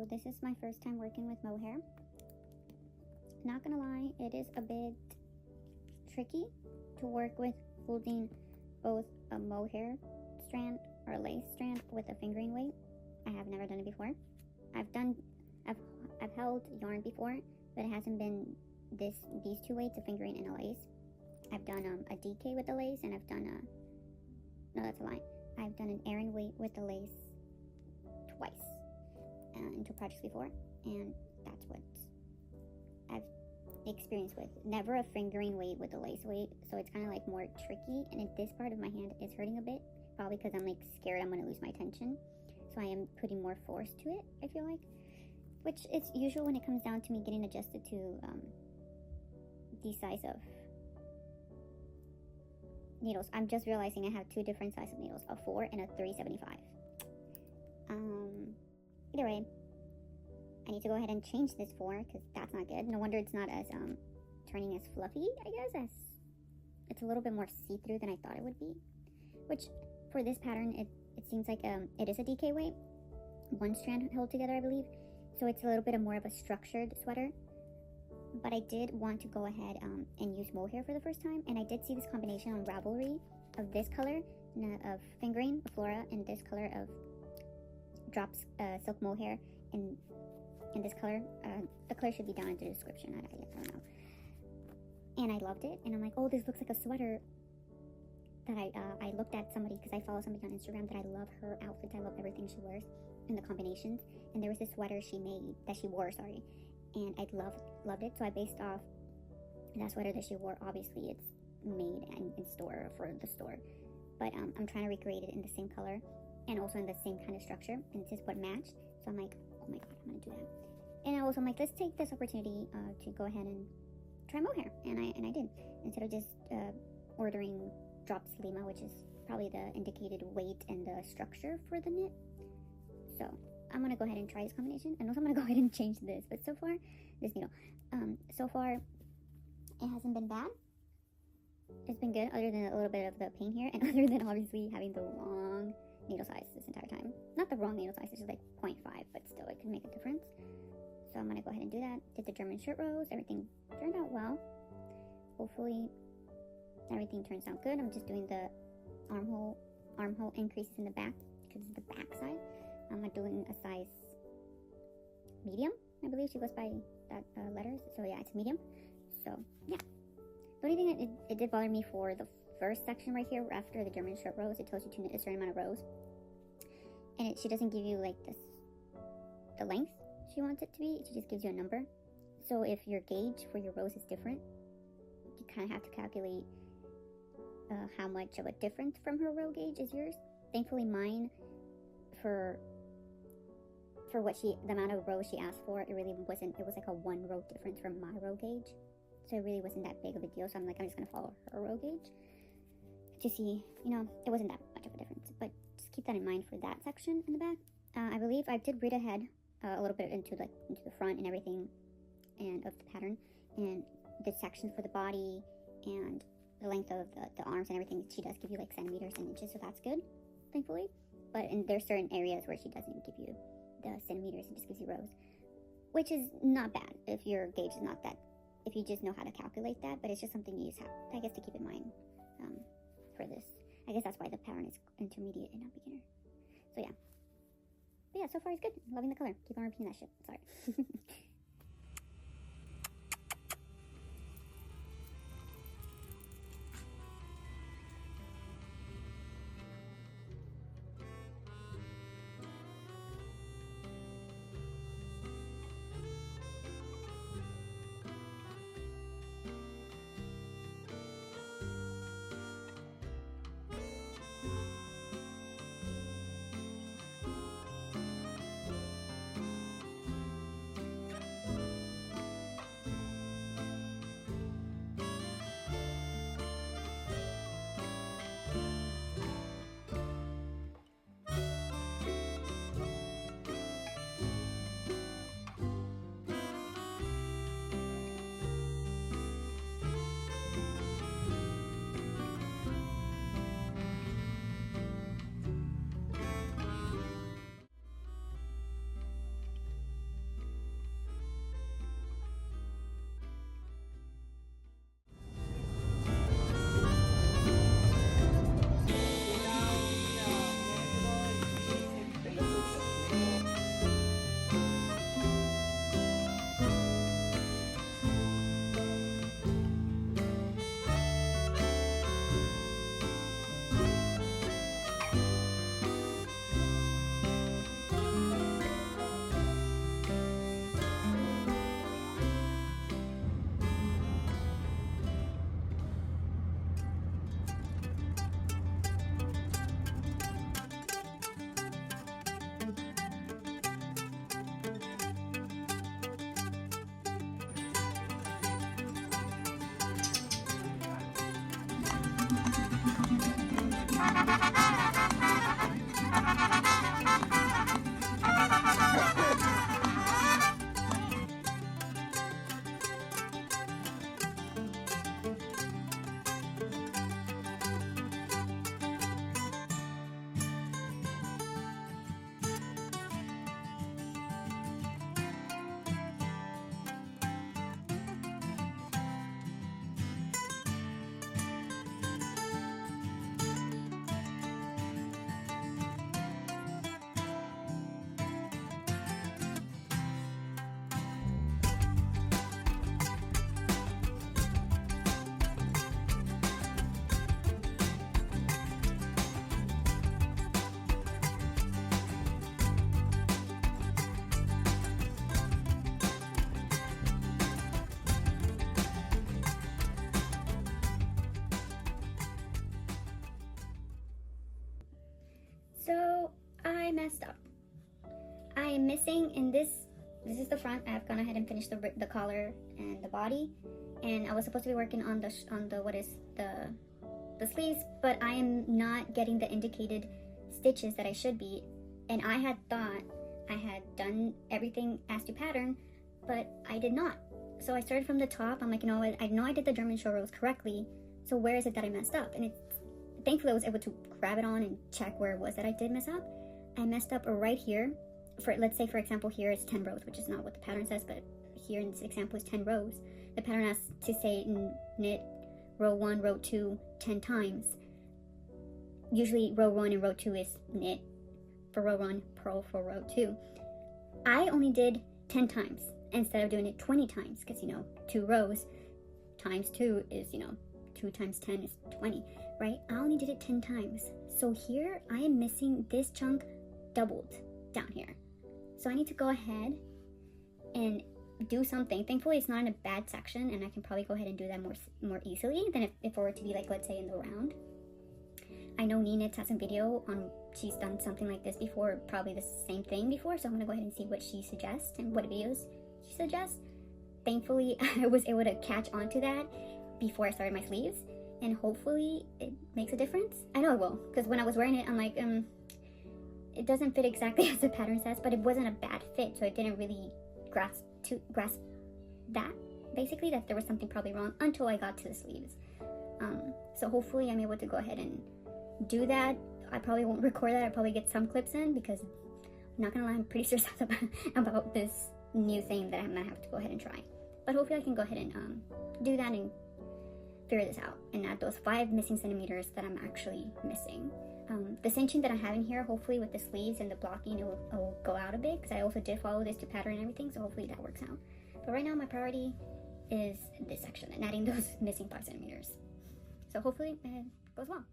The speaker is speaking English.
So this is my first time working with mohair. Not gonna lie, it is a bit tricky to work with holding both a mohair strand or a lace strand with a fingering weight. I have never done it before. I've held yarn before, but it hasn't been these two weights, a fingering and a lace. I've done a DK with the lace, and I've done no, that's a lie. I've done an Aran weight with the lace twice in two projects before, and that's what I've experienced with. Never a fingering weight with the lace weight, so it's kind of like more tricky, and this part of my hand is hurting a bit, probably because I'm like scared I'm going to lose my tension, so I am putting more force to it, I feel like, which is usual when it comes down to me getting adjusted to the size of needles. I'm just realizing I have two different sizes of needles, a 4 and a 375. Either way, I need to go ahead and change this 4 because that's not good. No wonder it's not as turning as fluffy, I guess, as it's a little bit more see-through than I thought it would be, which for this pattern it seems like it is a DK weight, one strand held together, I believe, so it's a little bit more of a structured sweater. But I did want to go ahead and use mohair for the first time, and I did see this combination on Ravelry of this color of fingering flora and this color of drops silk mohair in this color. The color should be down in the description. I don't know. And I loved it, and I'm like, oh, this looks like a sweater that I looked at somebody, because I follow somebody on Instagram that I love her outfits. I love everything she wears and the combinations. And there was this sweater she wore, and I loved it, so I based off that sweater that she wore. Obviously it's made in store for the store, but I'm trying to recreate it in the same color and also in the same kind of structure, and this is what matched. So I'm like, oh my god, I'm gonna do that. And I'm like, let's take this opportunity to go ahead and try mohair, and I did, instead of just ordering drops Lima, which is probably the indicated weight and the structure for the knit. So I'm gonna go ahead and try this combination, and also I'm gonna go ahead and change this. But so far, this needle, so far it hasn't been bad. It's been good, other than a little bit of the pain here, and other than obviously having the wrong needle size this entire time. Not the wrong needle size, it's just like 0.5, but still it can make a difference. So I'm gonna go ahead and do that. Did the German shirt rows, everything turned out well. Hopefully everything turns out good. I'm just doing the armhole increases in the back because it's the back side. I'm doing a size medium, I believe she goes by that letters, so yeah, it's medium. So yeah, the only thing that it did bother me for the first section right here, after the German shirt rows, it tells you to knit a certain amount of rows, and she doesn't give you like the length she wants it to be. She just gives you a number. So if your gauge for your rows is different, you kind of have to calculate how much of a difference from her row gauge is yours. Thankfully mine, for the amount of rows she asked for, it really wasn't. It was like a 1 row difference from my row gauge, so it really wasn't that big of a deal. So I'm like, I'm just gonna follow her row gauge to see, it wasn't that much of a difference. But just keep that in mind for that section in the back. I believe I did read ahead a little bit into the front and everything, and of the pattern, and the sections for the body and the length of the arms and everything. She does give you like centimeters and inches, so that's good, thankfully. But there's certain areas where she doesn't give you the centimeters, and just gives you rows, which is not bad if your gauge is not that, if you just know how to calculate that. But it's just something you just have, I guess, to keep in mind for this. I guess that's why the pattern is intermediate and not beginner. So yeah. But yeah, so far it's good. Loving the color. Keep on repeating that shit. Sorry. So I messed up. I am missing in this is the front. I've gone ahead and finished the collar and the body, and I was supposed to be working on the sleeves, but I am not getting the indicated stitches that I should be, and I had thought I had done everything as to pattern, but I did not. So I started from the top. I'm like, you know what, I know I did the German show rows correctly, so where is it that I messed up? And thankfully I was able to grab it on and check where it was that I did mess up. I messed up right here. Let's say, for example, here is 10 rows, which is not what the pattern says, but here in this example is 10 rows. The pattern has to say knit row 1, row 2, 10 times. Usually row 1 and row 2 is knit for row 1, purl for row 2. I only did 10 times instead of doing it 20 times, because, you know, 2 rows times 2 is, you know, 2 times 10 is 20, right? I only did it 10 times. So here I am missing this chunk doubled down here. So I need to go ahead and do something. Thankfully it's not in a bad section, and I can probably go ahead and do that more easily than if it were to be like, let's say, in the round. I know Knits has a video on, she's done something like this before, probably the same thing before, so I'm gonna go ahead and see what she suggests and what videos she suggests. Thankfully I was able to catch on to that before I started my sleeves, and hopefully it makes a difference. I know it will, because when I was wearing it, I'm like, it doesn't fit exactly as the pattern says, but it wasn't a bad fit, so it didn't really grasp that, basically, that there was something probably wrong until I got to the sleeves. So hopefully I'm able to go ahead and do that. I probably won't record that. I'll probably get some clips in, because I'm not gonna lie, I'm pretty stressed about this new thing that I'm gonna have to go ahead and try. But hopefully I can go ahead and do that and figure this out and add those 5 missing centimeters that I'm actually missing. The cinching that I have in here, hopefully with the sleeves and the blocking, it will go out a bit, because I also did follow this to pattern and everything, so hopefully that works out. But right now my priority is this section and adding those missing 5 centimeters. So hopefully it goes well.